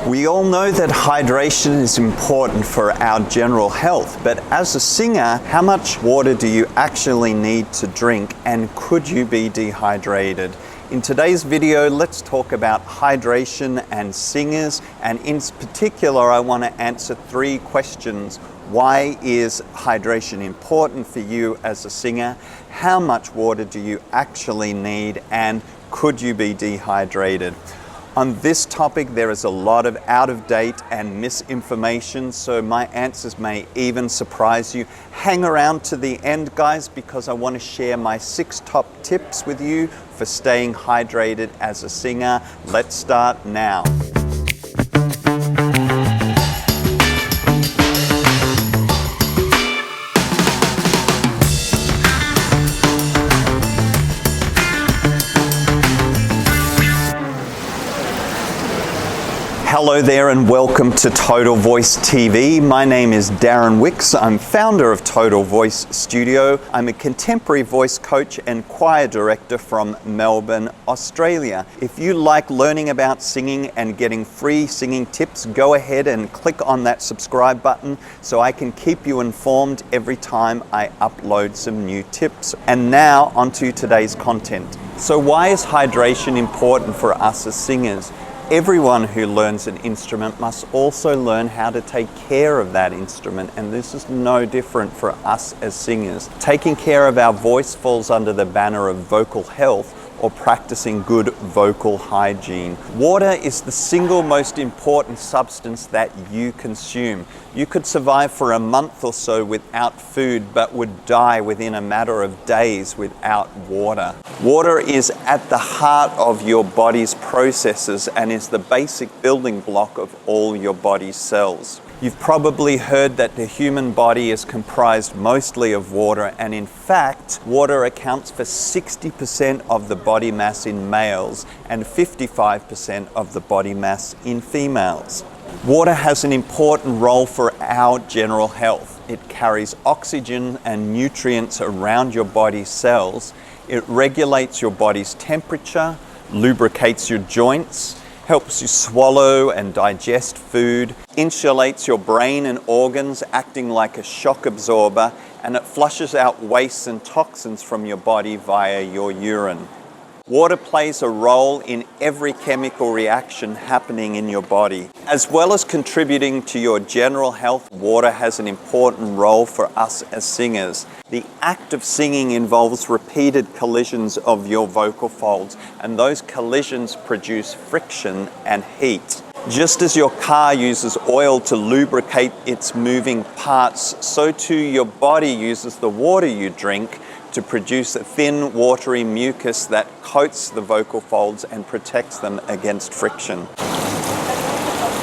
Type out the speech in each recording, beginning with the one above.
We all know that hydration is important for our general health, but as a singer, how much water do you actually need to drink, and could you be dehydrated? In today's video, let's talk about hydration and singers, and in particular, I want to answer 3 questions. Why is hydration important for you as a singer? How much water do you actually need, and could you be dehydrated? On this topic, there is a lot of out-of-date and misinformation, so my answers may even surprise you. Hang around to the end, guys, because I want to share my 6 top tips with you for staying hydrated as a singer. Let's start now. Hello there and welcome to Total Voice TV. My name is Darren Wicks. I'm founder of Total Voice Studio. I'm a contemporary voice coach and choir director from Melbourne, Australia. If you like learning about singing and getting free singing tips, go ahead and click on that subscribe button so I can keep you informed every time I upload some new tips. And now onto today's content. So why is hydration important for us as singers? Everyone who learns an instrument must also learn how to take care of that instrument, and this is no different for us as singers. Taking care of our voice falls under the banner of vocal health or practicing good vocal hygiene. Water is the single most important substance that you consume. You could survive for a month or so without food, but would die within a matter of days without water. Water is at the heart of your body's processes and is the basic building block of all your body's cells. You've probably heard that the human body is comprised mostly of water, and in fact, water accounts for 60% of the body mass in males and 55% of the body mass in females. Water has an important role for our general health. It carries oxygen and nutrients around your body's cells. It regulates your body's temperature, lubricates your joints, helps you swallow and digest food, insulates your brain and organs, acting like a shock absorber, and it flushes out wastes and toxins from your body via your urine. Water plays a role in every chemical reaction happening in your body. As well as contributing to your general health, water has an important role for us as singers. The act of singing involves repeated collisions of your vocal folds, and those collisions produce friction and heat. Just as your car uses oil to lubricate its moving parts, so too your body uses the water you drink to produce a thin, watery mucus that coats the vocal folds and protects them against friction.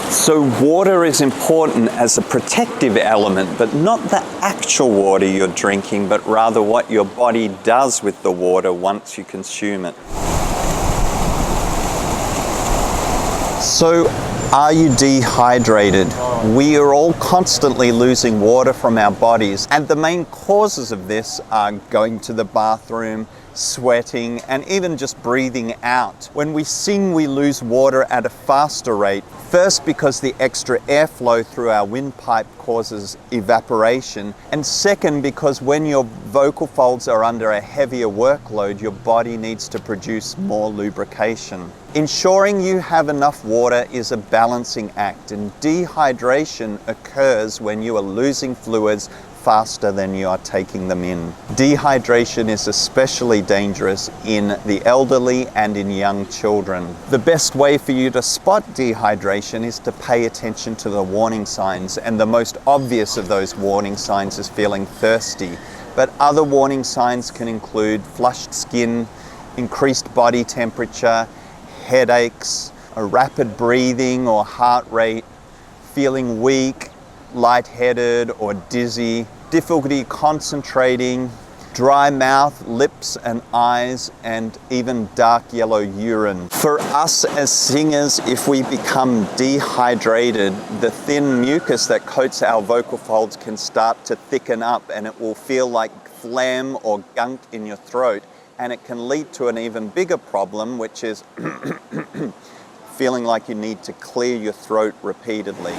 So water is important as a protective element, but not the actual water you're drinking, but rather what your body does with the water once you consume it. So, are you dehydrated? We are all constantly losing water from our bodies, and the main causes of this are going to the bathroom, sweating, and even just breathing out. When we sing, we lose water at a faster rate. First, because the extra airflow through our windpipe causes evaporation, and second, because when your vocal folds are under a heavier workload, your body needs to produce more lubrication. Ensuring you have enough water is a balancing act, and dehydration occurs when you are losing fluids faster than you are taking them in. Dehydration is especially dangerous in the elderly and in young children. The best way for you to spot dehydration is to pay attention to the warning signs, and the most obvious of those warning signs is feeling thirsty. But other warning signs can include flushed skin, increased body temperature, headaches, a rapid breathing or heart rate, feeling weak, lightheaded or dizzy, difficulty concentrating, dry mouth, lips and eyes, and even dark yellow urine. For us as singers, if we become dehydrated, the thin mucus that coats our vocal folds can start to thicken up, and it will feel like phlegm or gunk in your throat, and it can lead to an even bigger problem, which is feeling like you need to clear your throat repeatedly.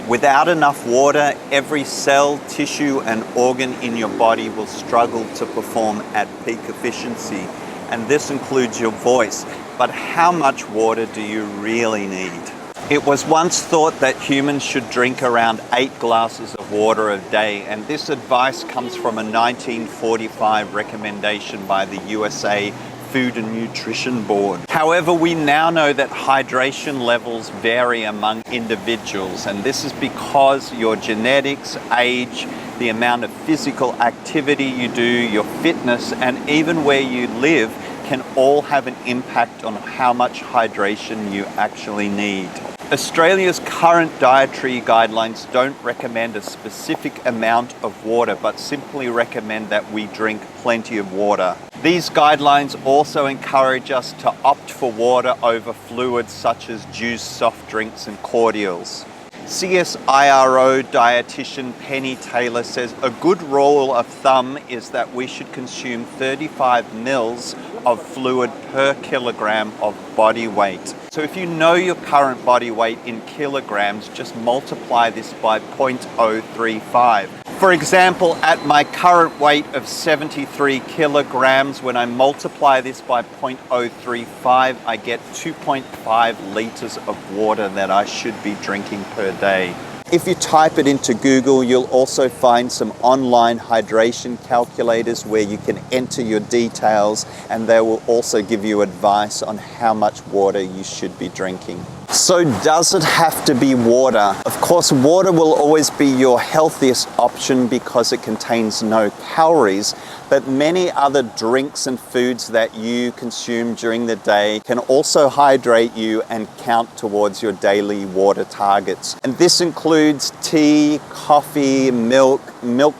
Without enough water, every cell, tissue, and organ in your body will struggle to perform at peak efficiency, and this includes your voice. But how much water do you really need? It was once thought that humans should drink around 8 glasses of water a day, and this advice comes from a 1945 recommendation by the USA Food and Nutrition Board. However, we now know that hydration levels vary among individuals, and this is because your genetics, age, the amount of physical activity you do, your fitness, and even where you live can all have an impact on how much hydration you actually need. Australia's current dietary guidelines don't recommend a specific amount of water, but simply recommend that we drink plenty of water. These guidelines also encourage us to opt for water over fluids such as juice, soft drinks, and cordials. CSIRO dietitian Penny Taylor says a good rule of thumb is that we should consume 35 mils of fluid per kilogram of body weight. So if you know your current body weight in kilograms, just multiply this by 0.035. For example, at my current weight of 73 kilograms, when I multiply this by 0.035, I get 2.5 liters of water that I should be drinking per day. If you type it into Google, you'll also find some online hydration calculators where you can enter your details, and they will also give you advice on how much water you should be drinking. So does it have to be water? Of course, water will always be your healthiest option because it contains no calories, but many other drinks and foods that you consume during the day can also hydrate you and count towards your daily water targets. And this includes tea, coffee, milk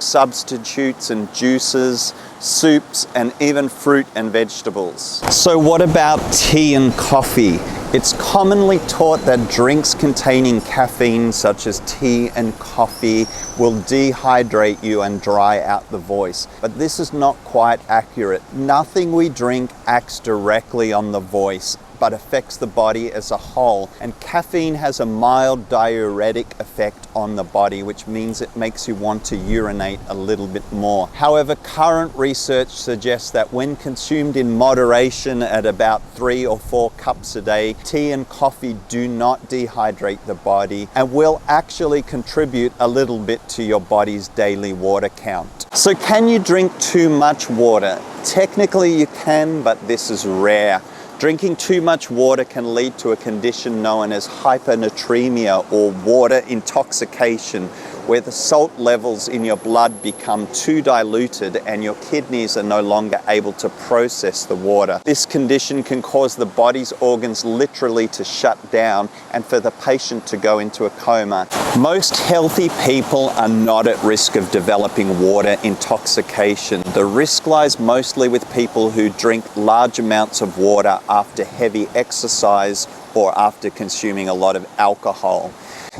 substitutes and juices, soups, and even fruit and vegetables. So what about tea and coffee? It's commonly taught that drinks containing caffeine, such as tea and coffee, will dehydrate you and dry out the voice. But this is not quite accurate. Nothing we drink acts directly on the voice, but affects the body as a whole. And caffeine has a mild diuretic effect on the body, which means it makes you want to urinate a little bit more. However, current research suggests that when consumed in moderation at about 3 or 4 cups a day, tea and coffee do not dehydrate the body and will actually contribute a little bit to your body's daily water count. So can you drink too much water? Technically you can, but this is rare. Drinking too much water can lead to a condition known as hypernatremia or water intoxication, where the salt levels in your blood become too diluted and your kidneys are no longer able to process the water. This condition can cause the body's organs literally to shut down and for the patient to go into a coma. Most healthy people are not at risk of developing water intoxication. The risk lies mostly with people who drink large amounts of water after heavy exercise or after consuming a lot of alcohol.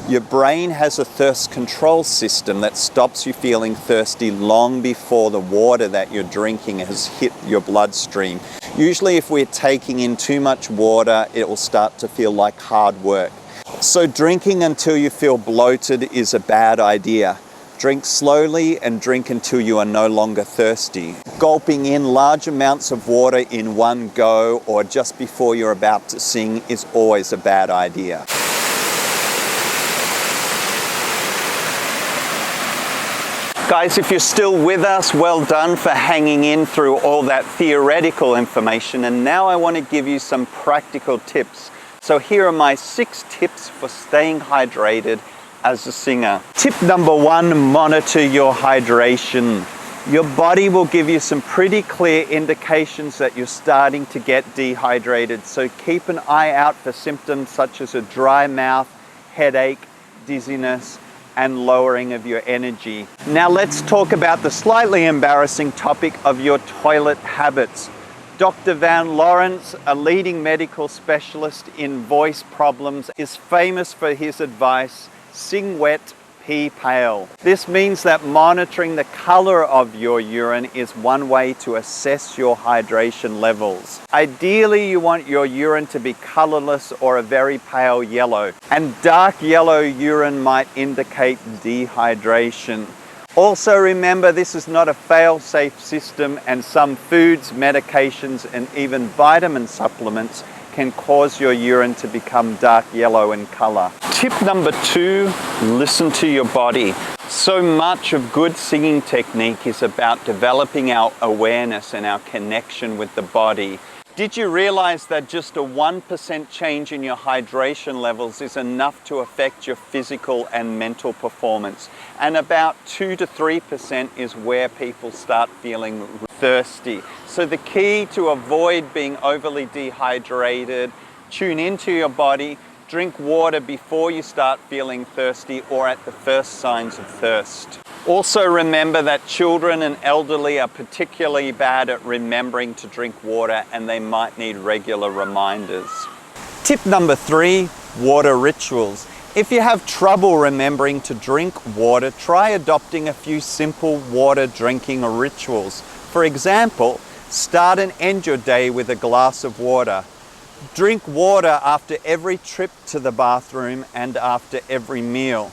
Your brain has a thirst control system that stops you feeling thirsty long before the water that you're drinking has hit your bloodstream. Usually if we're taking in too much water, it will start to feel like hard work. So drinking until you feel bloated is a bad idea. Drink slowly and drink until you are no longer thirsty. Gulping in large amounts of water in one go or just before you're about to sing is always a bad idea. Guys, if you're still with us, well done for hanging in through all that theoretical information. And now I want to give you some practical tips. So here are my 6 tips for staying hydrated as a singer. Tip number 1, monitor your hydration. Your body will give you some pretty clear indications that you're starting to get dehydrated. So keep an eye out for symptoms such as a dry mouth, headache, dizziness, and lowering of your energy. Now let's talk about the slightly embarrassing topic of your toilet habits. Dr. Van Lawrence, a leading medical specialist in voice problems, is famous for his advice: sing wet, pee pale. This means that monitoring the color of your urine is one way to assess your hydration levels. Ideally, you want your urine to be colorless or a very pale yellow, and dark yellow urine might indicate dehydration. Also remember, this is not a fail-safe system, and some foods, medications, and even vitamin supplements can cause your urine to become dark yellow in color. Tip number 2, listen to your body. So much of good singing technique is about developing our awareness and our connection with the body. Did you realize that just a 1% change in your hydration levels is enough to affect your physical and mental performance? And about 2 to 3% is where people start feeling thirsty. So the key to avoid being overly dehydrated, tune into your body, drink water before you start feeling thirsty or at the first signs of thirst. Also remember that children and elderly are particularly bad at remembering to drink water, and they might need regular reminders. Tip number 3, water rituals. If you have trouble remembering to drink water, try adopting a few simple water drinking rituals. For example, start and end your day with a glass of water. Drink water after every trip to the bathroom and after every meal.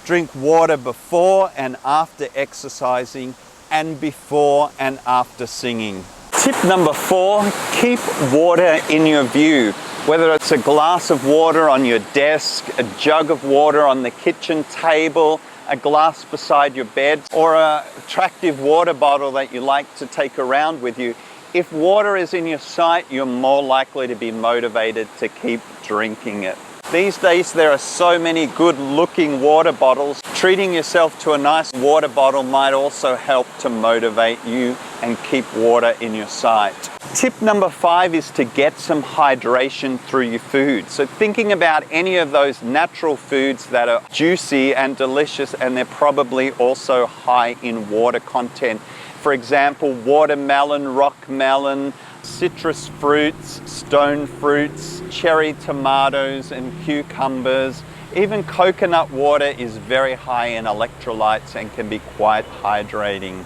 Drink water before and after exercising, and before and after singing. Tip number 4, keep water in your view. Whether it's a glass of water on your desk, a jug of water on the kitchen table, a glass beside your bed, or an attractive water bottle that you like to take around with you. If water is in your sight, you're more likely to be motivated to keep drinking it. These days there are so many good looking water bottles. Treating yourself to a nice water bottle might also help to motivate you and keep water in your sight. Tip number 5 is to get some hydration through your food. So thinking about any of those natural foods that are juicy and delicious, and they're probably also high in water content. For example, watermelon, rock melon, citrus fruits, stone fruits, cherry tomatoes and cucumbers. Even coconut water is very high in electrolytes and can be quite hydrating.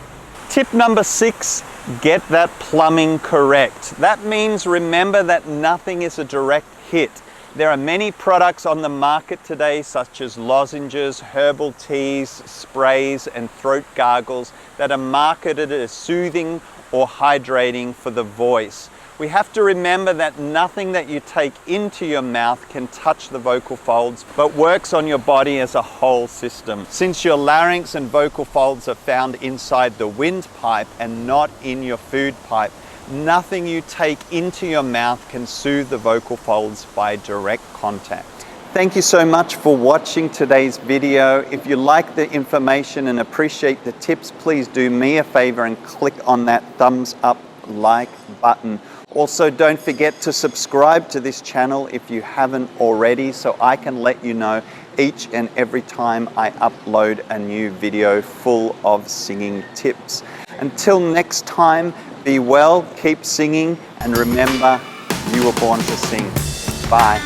Tip number 6, get that plumbing correct. That means remember that nothing is a direct hit. There are many products on the market today, such as lozenges, herbal teas, sprays, and throat gargles that are marketed as soothing or hydrating for the voice. We have to remember that nothing that you take into your mouth can touch the vocal folds, but works on your body as a whole system. Since your larynx and vocal folds are found inside the windpipe and not in your food pipe, nothing you take into your mouth can soothe the vocal folds by direct contact. Thank you so much for watching today's video. If you like the information and appreciate the tips, please do me a favor and click on that thumbs up like button. Also, don't forget to subscribe to this channel if you haven't already, so I can let you know each and every time I upload a new video full of singing tips. Until next time, be well, keep singing, and remember, you were born to sing. Bye.